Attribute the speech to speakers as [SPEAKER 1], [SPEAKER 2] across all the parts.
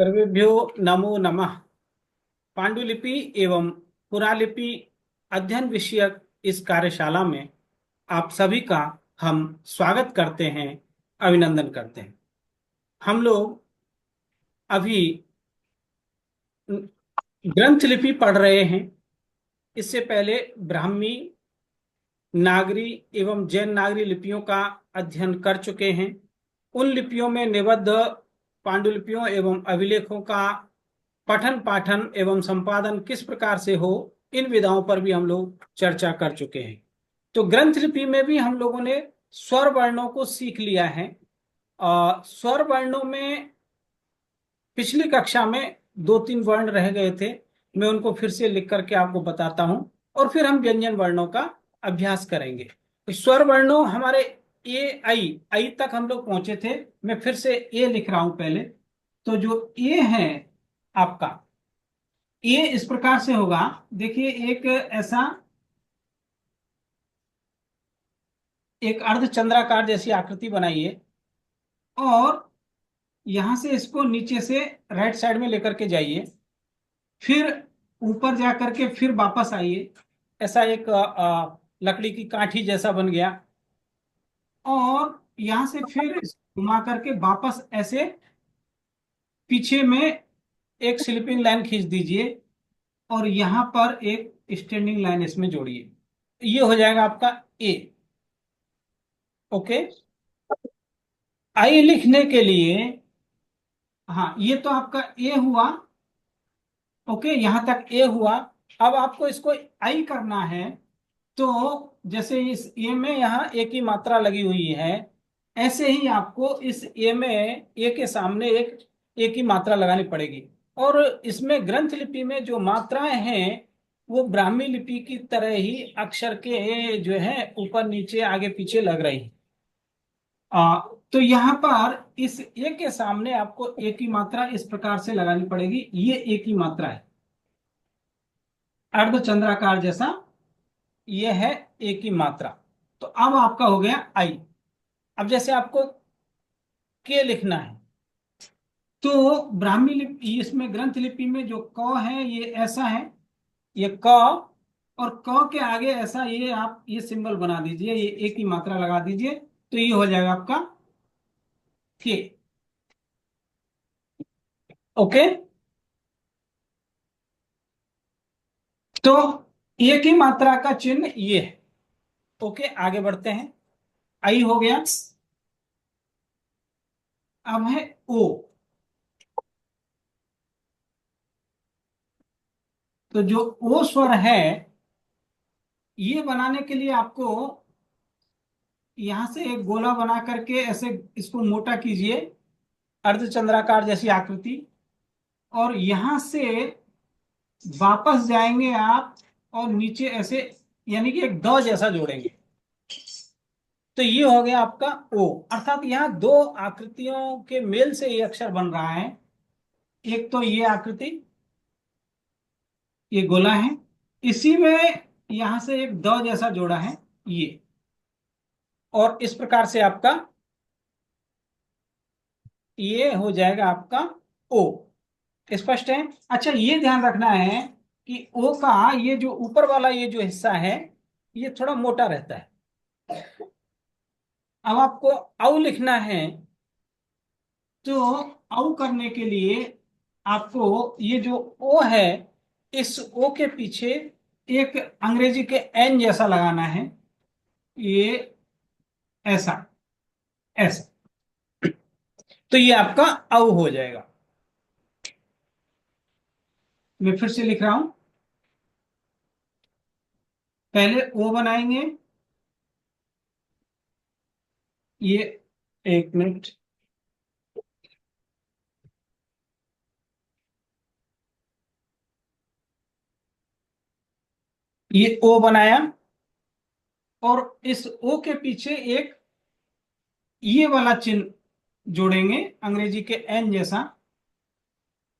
[SPEAKER 1] सर्वेभ्यो नमो नमः। पांडुलिपि एवं पुरालिपि अध्ययन विषयक इस कार्यशाला में आप सभी का हम स्वागत करते हैं, अभिनंदन करते हैं। हम लोग अभी ग्रंथ लिपि पढ़ रहे हैं। इससे पहले ब्राह्मी, नागरी एवं जैन नागरी लिपियों का अध्ययन कर चुके हैं। उन लिपियों में निबद्ध पांडुलिपियों एवं अभिलेखों का पठन पाठन एवं संपादन किस प्रकार से हो, इन विधाओं पर भी हम लोग चर्चा कर चुके हैं। तो ग्रंथ लिपि में भी हम लोगों ने स्वर वर्णों को सीख लिया है। स्वर वर्णों में पिछली कक्षा में दो तीन वर्ण रह गए थे, मैं उनको फिर से लिख करके आपको बताता हूं और फिर हम व्यंजन वर्णों का अभ्यास करेंगे। तो स्वर वर्णों हमारे ए आई आई तक हम लोग पहुंचे थे। मैं फिर से ए लिख रहा हूं पहले। तो जो ए है आपका, ये इस प्रकार से होगा। देखिए, एक ऐसा एक अर्धचंद्राकार जैसी आकृति बनाइए और यहां से इसको नीचे से राइट साइड में लेकर के जाइए, फिर ऊपर जा करके फिर वापस आइए। ऐसा एक लकड़ी की काठी जैसा बन गया और यहां से फिर इसको घुमा करके वापस ऐसे पीछे में एक स्लिपिंग लाइन खींच दीजिए और यहां पर एक स्टैंडिंग लाइन इसमें जोड़िए। ये हो जाएगा आपका ए। ओके। आई लिखने के लिए, हाँ, ये तो आपका ए हुआ। ओके, यहां तक ए हुआ। अब आपको इसको आई करना है। तो जैसे इस ए में यहाँ ए की मात्रा लगी हुई है, ऐसे ही आपको इस ए में ए के सामने एक ए की मात्रा लगानी पड़ेगी। और इसमें ग्रंथ लिपि में जो मात्राएं हैं वो ब्राह्मी लिपि की तरह ही अक्षर के जो है ऊपर नीचे आगे पीछे लग रही हैं। तो यहां पर इस ए के सामने आपको ए की मात्रा इस प्रकार से लगानी पड़ेगी। ये ए की मात्रा है, अर्धचंद्राकार जैसा। ये है ए की मात्रा। तो अब आपका हो गया आई। अब जैसे आपको के लिखना है, तो ब्राह्मी लिपि, इसमें ग्रंथ लिपि में जो क है ये ऐसा है, ये क। और क के आगे ऐसा ये आप ये सिंबल बना दीजिए, ये ए की मात्रा लगा दीजिए, तो ये हो जाएगा आपका के। ओके। तो ए की मात्रा का चिन्ह ये है। ओके, आगे बढ़ते हैं। आई हो गया। अब है ओ। तो जो ओ स्वर है, ये बनाने के लिए आपको यहां से एक गोला बना करके ऐसे इसको मोटा कीजिए, अर्धचंद्राकार जैसी आकृति। और यहां से वापस जाएंगे आप और नीचे ऐसे, यानी कि एक द जैसा जोड़ेंगे। तो ये हो गया आपका ओ। अर्थात यहाँ दो आकृतियों के मेल से ये अक्षर बन रहा है। एक तो ये आकृति, ये गोला है, इसी में यहां से एक द जैसा जोड़ा है ये। और इस प्रकार से आपका ये हो जाएगा आपका ओ। स्पष्ट है? अच्छा, ये ध्यान रखना है कि ओ का ये जो ऊपर वाला ये जो हिस्सा है, ये थोड़ा मोटा रहता है। अब आपको औ लिखना है, तो औ करने के लिए आपको ये जो ओ है, इस ओ के पीछे एक अंग्रेजी के एन जैसा लगाना है। ये ऐसा, ऐसा। तो ये आपका औ हो जाएगा। मैं फिर से लिख रहा हूं। पहले ओ बनाएंगे, ये, एक मिनट। ये ओ बनाया और इस ओ के पीछे एक ये वाला चिन्ह जोड़ेंगे अंग्रेजी के एन जैसा।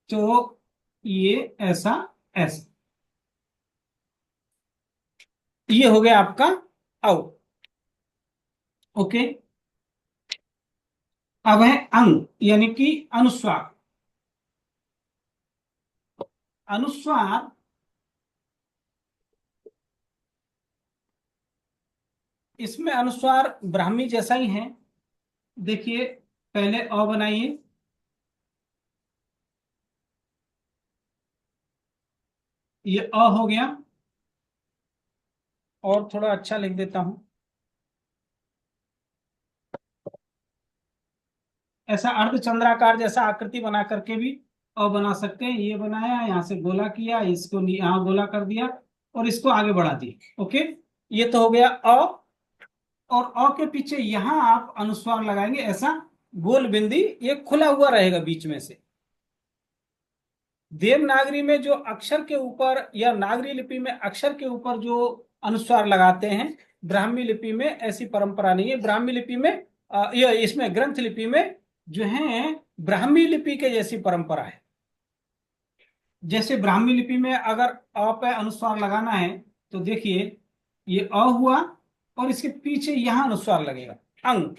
[SPEAKER 1] तो ये ऐसा, ऐसा। ये हो गया आपका औ। ओके। अब है अंग, यानी कि अनुस्वार। अनुस्वार इसमें अनुस्वार ब्राह्मी जैसा ही है। देखिए, पहले अ बनाइए, ये अ हो गया। और थोड़ा अच्छा लिख देता हूं, ऐसा अर्धचंद्राकार जैसा आकृति बना करके भी अ बना सकते हैं। ये बनाया, यहाँ से गोला किया, इसको यहाँ गोला कर दिया और इसको आगे बढ़ा दिया। ओके, ये तो हो गया अ। और अ के पीछे यहां आप अनुस्वार लगाएंगे, ऐसा गोल बिंदी, ये खुला हुआ रहेगा बीच में से। देवनागरी में जो अक्षर के ऊपर या नागरी लिपि में अक्षर के ऊपर जो अनुस्वार लगाते हैं, ब्राह्मी लिपि में ऐसी परंपरा नहीं है। ब्राह्मी लिपि में ये इसमें ग्रंथ लिपि में जो है ब्राह्मी लिपि के जैसी परंपरा है। जैसे ब्राह्मी लिपि में अगर अ पे अनुस्वार लगाना है तो देखिए, ये अ हुआ और इसके पीछे यहां अनुस्वार लगेगा, अंग।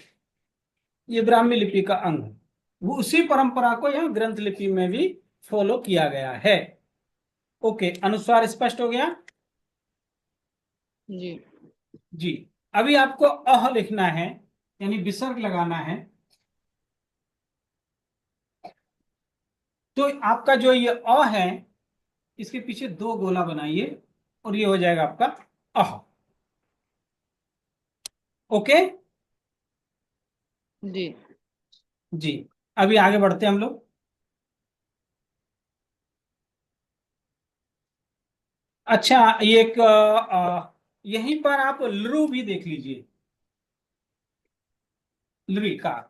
[SPEAKER 1] ये ब्राह्मी लिपि का अंग है। वो उसी परंपरा को यहाँ ग्रंथ लिपि में भी फॉलो किया गया है। ओके, अनुस्वार स्पष्ट हो गया
[SPEAKER 2] जी।
[SPEAKER 1] जी। अभी आपको अह लिखना है, यानी विसर्ग लगाना है। तो आपका जो ये अ है, इसके पीछे दो गोला बनाइए और ये हो जाएगा आपका अह। ओके
[SPEAKER 2] जी।
[SPEAKER 1] जी। अभी आगे बढ़ते हैं हम लोग। अच्छा, ये एक यहीं पर आप लृ भी देख लीजिए, लृकार।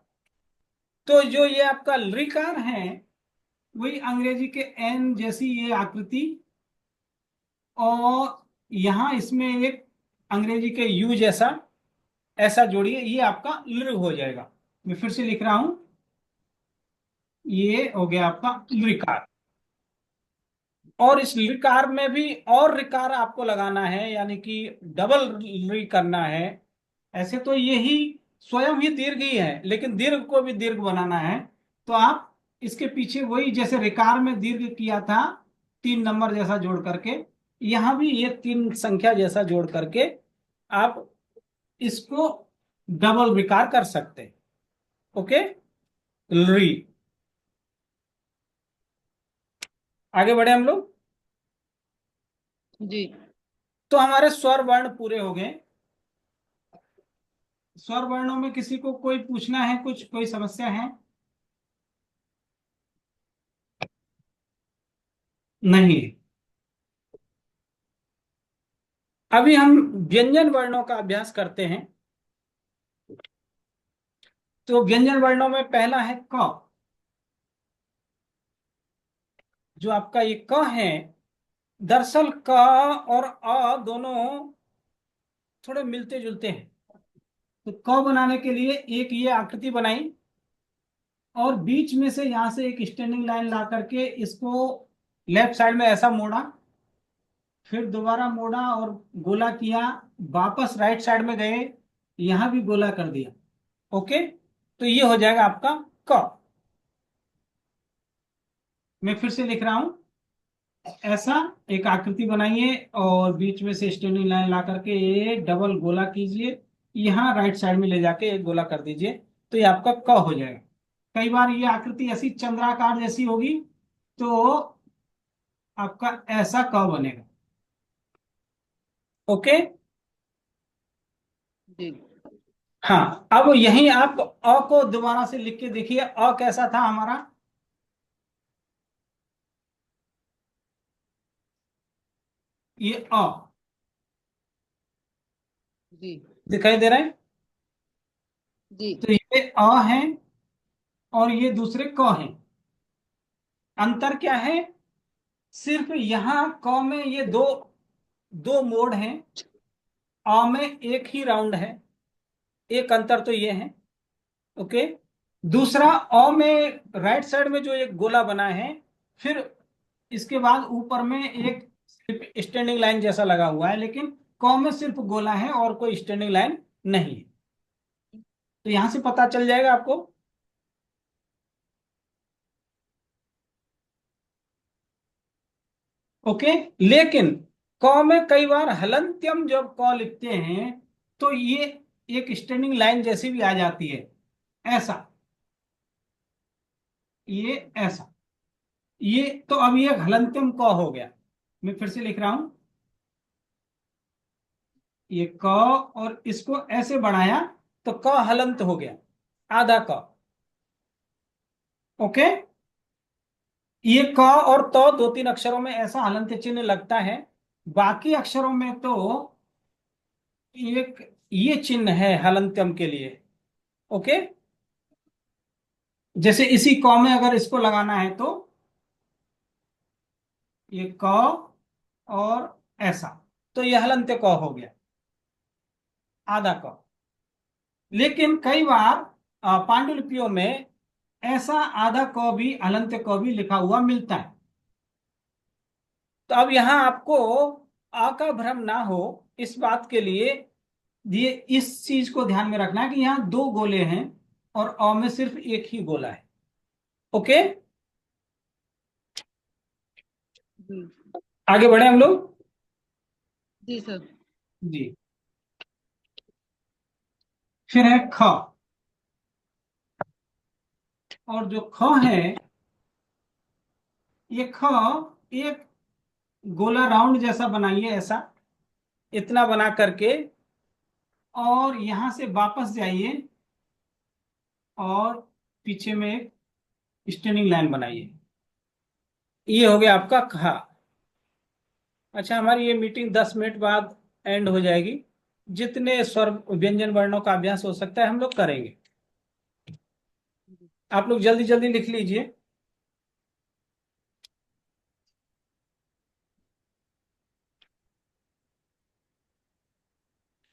[SPEAKER 1] तो जो ये आपका लृकार है, वही अंग्रेजी के एन जैसी ये आकृति, और यहां इसमें एक अंग्रेजी के यू जैसा, ऐसा जोड़िए, ये आपका लृ हो जाएगा। मैं फिर से लिख रहा हूं, ये हो गया आपका लृकार। और इस लृकार में भी और ऋकार आपको लगाना है, यानी कि डबल ऋ करना है। ऐसे तो यही स्वयं ही दीर्घ ही है, लेकिन दीर्घ को भी दीर्घ बनाना है। तो आप इसके पीछे वही जैसे ऋकार में दीर्घ किया था, 3 नंबर जैसा जोड़ करके, यहां भी ये 3 संख्या जैसा जोड़ करके आप इसको डबल विकार कर सकते हैं। ओके, री। आगे बढ़े हम लोग।
[SPEAKER 2] जी।
[SPEAKER 1] तो हमारे स्वर वर्ण पूरे हो गए। स्वर वर्णों में किसी को कोई पूछना है, कुछ कोई समस्या है? नहीं। अभी हम व्यंजन वर्णों का अभ्यास करते हैं। तो व्यंजन वर्णों में पहला है क। जो आपका ये क है, दरअसल क और अ दोनों थोड़े मिलते जुलते हैं। तो क बनाने के लिए एक ये आकृति बनाई और बीच में से यहां से एक स्टैंडिंग लाइन ला करके इसको लेफ्ट साइड में ऐसा मोड़ा, फिर दोबारा मोड़ा और गोला किया, वापस राइट साइड में गए, यहां भी गोला कर दिया। ओके, तो ये हो जाएगा आपका क। मैं फिर से लिख रहा हूं, ऐसा एक आकृति बनाइए और बीच में से स्टैंडिंग लाइन ला करके ये डबल गोला कीजिए, यहां राइट साइड में ले जाके एक गोला कर दीजिए, तो ये आपका क हो जाएगा। कई बार ये आकृति ऐसी चंद्राकार जैसी होगी, तो आपका ऐसा क बनेगा। ओके।
[SPEAKER 2] जी।
[SPEAKER 1] हाँ, अब यहीं आप अ को दोबारा से लिख के देखिए, अ कैसा था हमारा। ये अ
[SPEAKER 2] जी।
[SPEAKER 1] दिखाई दे रहा है।
[SPEAKER 2] जी।
[SPEAKER 1] तो ये अ है और ये दूसरे क हैं। अंतर क्या है? सिर्फ यहां क में ये दो दो मोड़ हैं, अ में एक ही राउंड है। एक अंतर तो ये है। ओके। दूसरा, अ में राइट साइड में जो एक गोला बना है, फिर इसके बाद ऊपर में एक स्टैंडिंग लाइन जैसा लगा हुआ है, लेकिन क में सिर्फ गोला है और कोई स्टैंडिंग लाइन नहीं है। तो यहां से पता चल जाएगा आपको। ओके। लेकिन क में कई बार हलंत्यम जब क लिखते हैं तो ये एक स्टैंडिंग लाइन जैसी भी आ जाती है, ऐसा, ये ऐसा, ये तो अब ये हलंत्यम क हो गया। मैं फिर से लिख रहा हूं, ये क और इसको ऐसे बढ़ाया तो क हलंत हो गया, आधा क। ओके। ये क और तो दो तीन अक्षरों में ऐसा हलंत चिन्ह लगता है, बाकी अक्षरों में तो एक ये चिन्ह है हलंत्यम के लिए। ओके। जैसे इसी क में अगर इसको लगाना है तो ये क और ऐसा, तो ये हलंत्य क हो गया, आधा क। लेकिन कई बार पांडुलिपियों में ऐसा आधा क भी हलंत्य क भी लिखा हुआ मिलता है। तो अब यहां आपको आ का भ्रम ना हो इस बात के लिए, ये इस चीज को ध्यान में रखना है कि यहाँ दो गोले हैं और अ में सिर्फ एक ही गोला है। ओके।
[SPEAKER 2] जी।
[SPEAKER 1] आगे बढ़े हम लोग।
[SPEAKER 2] जी सर।
[SPEAKER 1] जी। फिर है ख। और जो ख है, ये ख एक गोला राउंड जैसा बनाइए, ऐसा, इतना बना करके, और यहां से वापस जाइए और पीछे में एक स्टैंडिंग लाइन बनाइए। ये हो गया आपका ख। अच्छा, हमारी ये मीटिंग 10 मिनट बाद एंड हो जाएगी। जितने स्वर व्यंजन वर्णों का अभ्यास हो सकता है हम लोग करेंगे। आप लोग जल्दी जल्दी लिख लीजिए।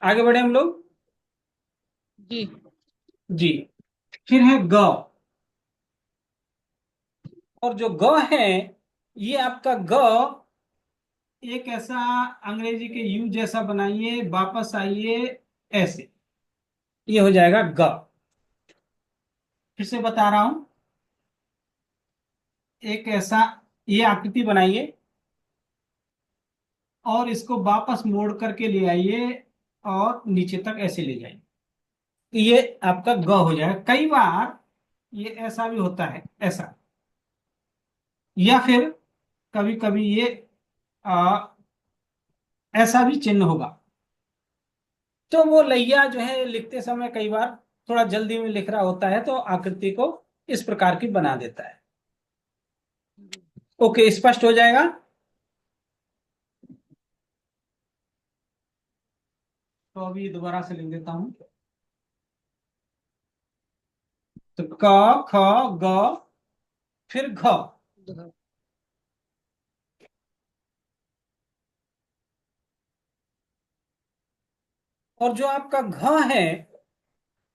[SPEAKER 1] आगे बढ़े हम लोग।
[SPEAKER 2] जी।
[SPEAKER 1] जी। फिर है ग। और जो ग है, ये आपका ग एक ऐसा अंग्रेजी के यू जैसा बनाइए, वापस आइए, ऐसे, ये हो जाएगा ग। फिर से बता रहा हूं, एक ऐसा ये आकृति बनाइए और इसको वापस मोड़ करके ले आइए और नीचे तक ऐसे ले जाइए, तो ये आपका ग हो जाएगा। कई बार ये ऐसा भी होता है, ऐसा, या फिर कभी कभी ये आ, ऐसा भी चिन्ह होगा। तो वो लैया जो है लिखते समय कई बार थोड़ा जल्दी में लिख रहा होता है तो आकृति को इस प्रकार की बना देता है। ओके, स्पष्ट हो जाएगा। तो अभी दोबारा से लिख देता हूं। तो क, ख, ग, फिर घ।
[SPEAKER 2] ध-
[SPEAKER 1] और जो आपका घ है,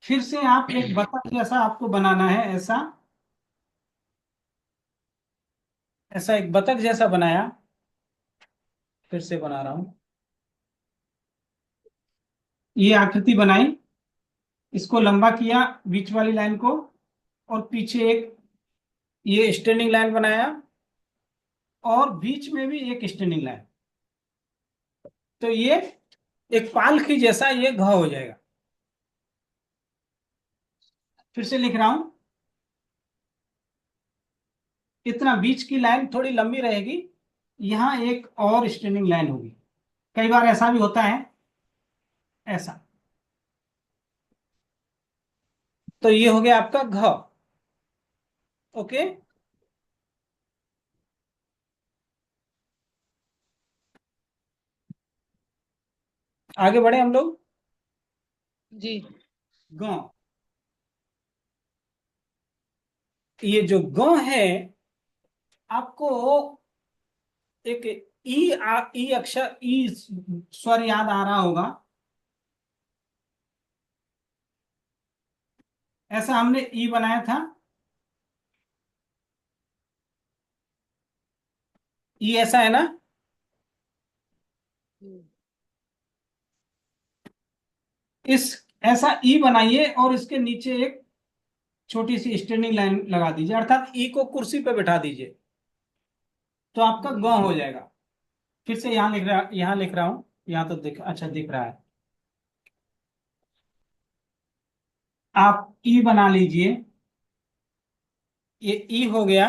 [SPEAKER 1] फिर से आप एक बतख जैसा आपको बनाना है, ऐसा, ऐसा एक बतख जैसा बनाया। फिर से बना रहा हूं, ये आकृति बनाई, इसको लंबा किया बीच वाली लाइन को, और पीछे एक ये स्टैंडिंग लाइन बनाया, और बीच में भी एक स्टैंडिंग लाइन। तो ये एक पालखी जैसा ये घ हो जाएगा। फिर से लिख रहा हूं, इतना बीच की लाइन थोड़ी लंबी रहेगी, यहां एक और स्टैंडिंग लाइन होगी। कई बार ऐसा भी होता है, ऐसा। तो ये हो गया आपका घ। ओके। आगे बढ़े हम लोग।
[SPEAKER 2] जी।
[SPEAKER 1] ग। ये जो ग है, आपको एक ई अक्षर, ई स्वर याद आ रहा होगा। ऐसा हमने ई बनाया था, ई ऐसा है ना।
[SPEAKER 2] हम्म।
[SPEAKER 1] इस ऐसा ई बनाइए और इसके नीचे एक छोटी सी स्टैंडिंग लाइन लगा दीजिए, अर्थात ई को कुर्सी पे बैठा दीजिए, तो आपका
[SPEAKER 2] जी।
[SPEAKER 1] ग हो जाएगा। फिर से यहाँ लिख रहा हूं। यहाँ तो दिख, अच्छा दिख रहा है। आप ई बना लीजिए। ये ई हो गया।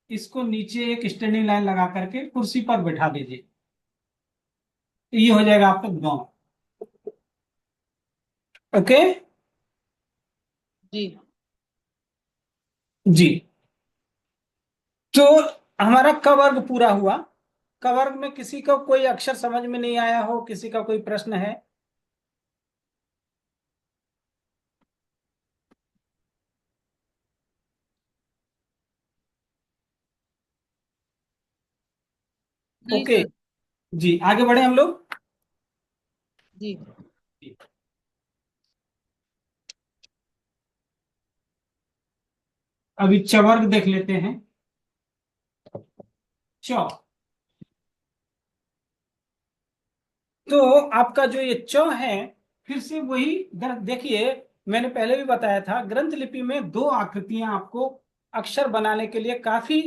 [SPEAKER 1] इसको नीचे एक स्टैंडिंग लाइन लगा करके कुर्सी पर बैठा दीजिए। तो ये हो जाएगा आपका 9। ओके।
[SPEAKER 2] जी।
[SPEAKER 1] जी। तो हमारा क वर्ग पूरा हुआ। क वर्ग में किसी को कोई अक्षर समझ में नहीं आया हो, किसी का कोई प्रश्न है?
[SPEAKER 2] नहीं
[SPEAKER 1] ओके।
[SPEAKER 2] सर।
[SPEAKER 1] जी, आगे बढ़े हम लोग।
[SPEAKER 2] जी।
[SPEAKER 1] अभी च वर्ग देख लेते हैं। च। तो आपका जो ये च है, फिर से वही देखिए, मैंने पहले भी बताया था, ग्रंथ लिपि में दो आकृतियां आपको अक्षर बनाने के लिए काफी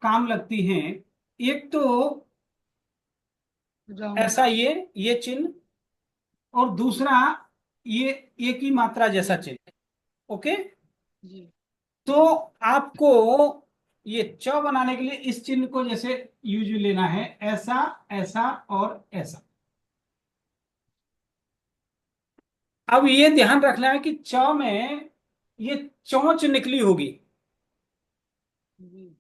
[SPEAKER 1] काम लगती हैं। एक तो
[SPEAKER 2] राउंड।
[SPEAKER 1] ऐसा ये चिन्ह, और दूसरा ये एक ही मात्रा जैसा
[SPEAKER 2] जी।
[SPEAKER 1] चिन्ह। ओके।
[SPEAKER 2] जी।
[SPEAKER 1] तो आपको ये च बनाने के लिए इस चिन्ह को जैसे यूज लेना है, ऐसा, ऐसा और ऐसा। अब ये ध्यान रखना है कि च में ये चोंच निकली होगी,
[SPEAKER 2] जी।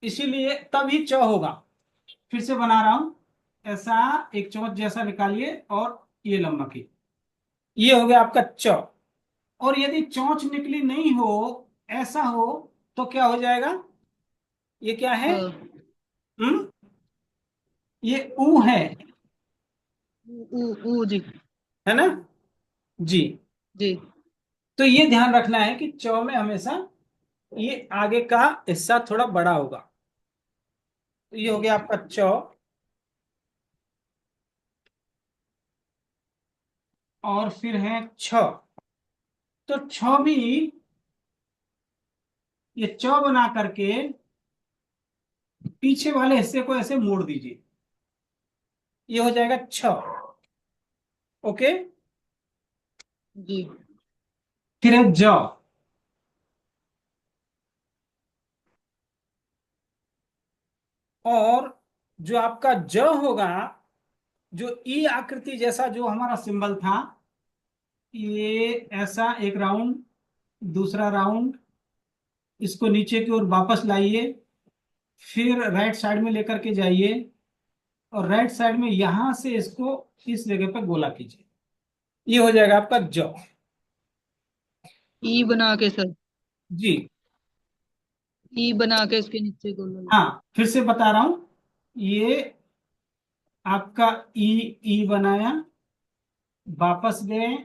[SPEAKER 1] इसीलिए तभी च होगा। फिर से बना रहा हूं। ऐसा एक चोंच जैसा निकालिए, और ये लंबा की, ये हो गया आपका च। और यदि चोंच निकली नहीं हो, ऐसा हो, तो क्या हो जाएगा? ये क्या है?
[SPEAKER 2] अ,
[SPEAKER 1] हम्म ये ऊ है।
[SPEAKER 2] ऊ ऊ जी।
[SPEAKER 1] है ना? जी।
[SPEAKER 2] जी।
[SPEAKER 1] तो ये ध्यान रखना है कि च में हमेशा ये आगे का हिस्सा थोड़ा बड़ा होगा। तो ये हो
[SPEAKER 2] जी।
[SPEAKER 1] गया आपका च। और फिर है छ। तो छ भी ये च बना करके पीछे वाले हिस्से को ऐसे मोड़ दीजिए, ये हो जाएगा छ। ओके।
[SPEAKER 2] जी।
[SPEAKER 1] फिर है ज। और जो आपका ज होगा, जो ई आकृति जैसा जो हमारा सिंबल था, ये ऐसा एक राउंड, दूसरा राउंड, इसको नीचे की ओर वापस लाइए, फिर राइट साइड में लेकर के जाइए, और राइट साइड में यहां से इसको इस जगह पर गोला कीजिए। ये हो जाएगा आपका ज।
[SPEAKER 2] ई बना के सर।
[SPEAKER 1] जी।
[SPEAKER 2] ई बना के इसके नीचे गोल।
[SPEAKER 1] हाँ, फिर से बता रहा हूं। ये आपका ई, ई बनाया, वापस गए,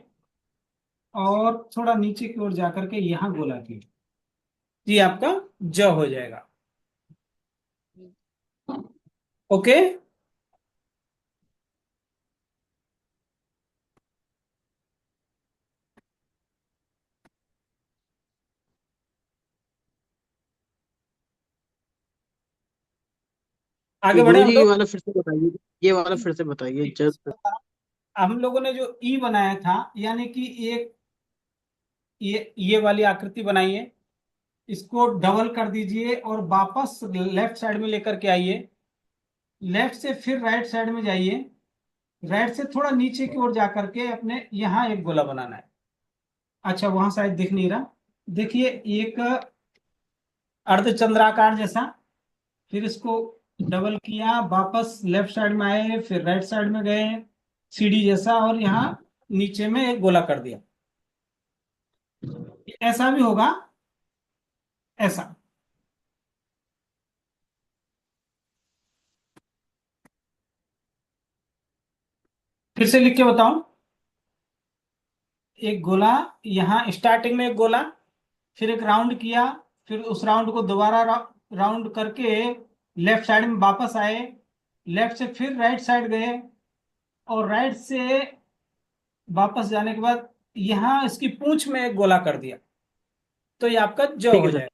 [SPEAKER 1] और थोड़ा नीचे की ओर जाकर के यहां गोला किया। ये आपका ज हो जाएगा। ओके।
[SPEAKER 3] ये
[SPEAKER 1] आगे बढ़े हम
[SPEAKER 3] गुरुजी ये
[SPEAKER 1] लोग।
[SPEAKER 3] वाला फिर से बताइए। ये वाला फिर से बताइए जब।
[SPEAKER 1] हम लोगों ने जो ई बनाया था, यानी कि एक ये वाली आकृति बनाई है, इसको डबल कर दीजिए और वापस लेफ्ट साइड में लेकर के आइए। लेफ्ट से फिर राइट साइड में जाइए, राइट से थोड़ा नीचे की ओर जाकर के अपने यहाँ एक गोला बनाना है। अच्छा, वहां शायद दिख नहीं रहा। देखिए, एक अर्धचंद्राकार जैसा। फिर इसको डबल किया, वापस लेफ्ट साइड में आए, फिर राइट साइड में गए, सीढ़ी जैसा, और यहाँ नीचे में एक गोला कर दिया। ऐसा भी होगा, ऐसा। फिर से लिख के बताऊं। एक गोला, यहाँ स्टार्टिंग में एक गोला, फिर एक राउंड किया, फिर उस राउंड को दोबारा राउंड करके लेफ्ट साइड में वापस आए, लेफ्ट से फिर राइट साइड गए, और राइट से वापस जाने के बाद यहाँ इसकी पूंछ में एक गोला कर दिया। तो ये आपका ज
[SPEAKER 3] ठीक
[SPEAKER 1] हो
[SPEAKER 3] है सर।
[SPEAKER 1] जाएगा।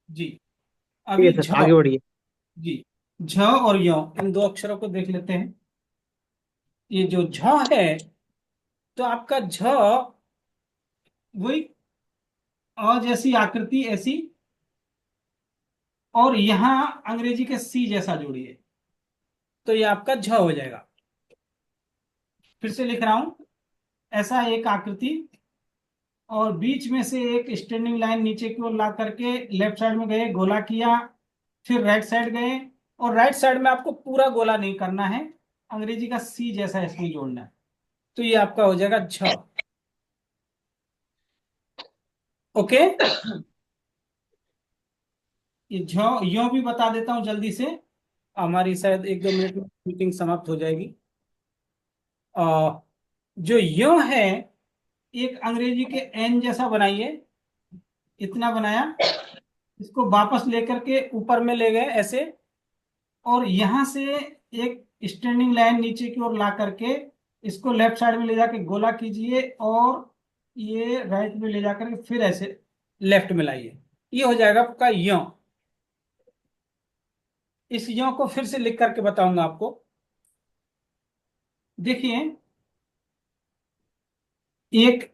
[SPEAKER 1] जी।
[SPEAKER 3] ठीक है
[SPEAKER 1] अभी
[SPEAKER 3] सर,
[SPEAKER 1] झ।
[SPEAKER 3] आगे बढ़िए।
[SPEAKER 1] जी। झ और य, इन दो अक्षरों को देख लेते हैं। ये जो झ है, तो आपका झ वही अ जैसी आकृति ऐसी, और यहां अंग्रेजी के सी जैसा जोड़िए, तो ये आपका झ हो जाएगा। फिर से लिख रहा हूं, ऐसा एक आकृति, और बीच में से एक स्टैंडिंग लाइन नीचे की ओर ला करके लेफ्ट साइड में गए, गोला किया, फिर राइट साइड गए, और राइट साइड में आपको पूरा गोला नहीं करना है, अंग्रेजी का सी जैसा इसमें जोड़ना है, तो ये आपका हो जाएगा झ। ओके, ये झ यो भी बता देता हूं जल्दी से, हमारी शायद 1-2 मिनट में मीटिंग समाप्त हो जाएगी। जो यो है, एक अंग्रेजी के एन जैसा बनाइए, इतना बनाया, इसको वापस लेकर के ऊपर में ले गए ऐसे, और यहां से एक स्टैंडिंग लाइन नीचे की ओर ला करके इसको लेफ्ट साइड में ले जाके गोला कीजिए, और ये राइट में ले जाकर के फिर ऐसे लेफ्ट में लाइए, ये हो जाएगा आपका यो। इस यो को फिर से लिख करके बताऊंगा आपको। देखिए, एक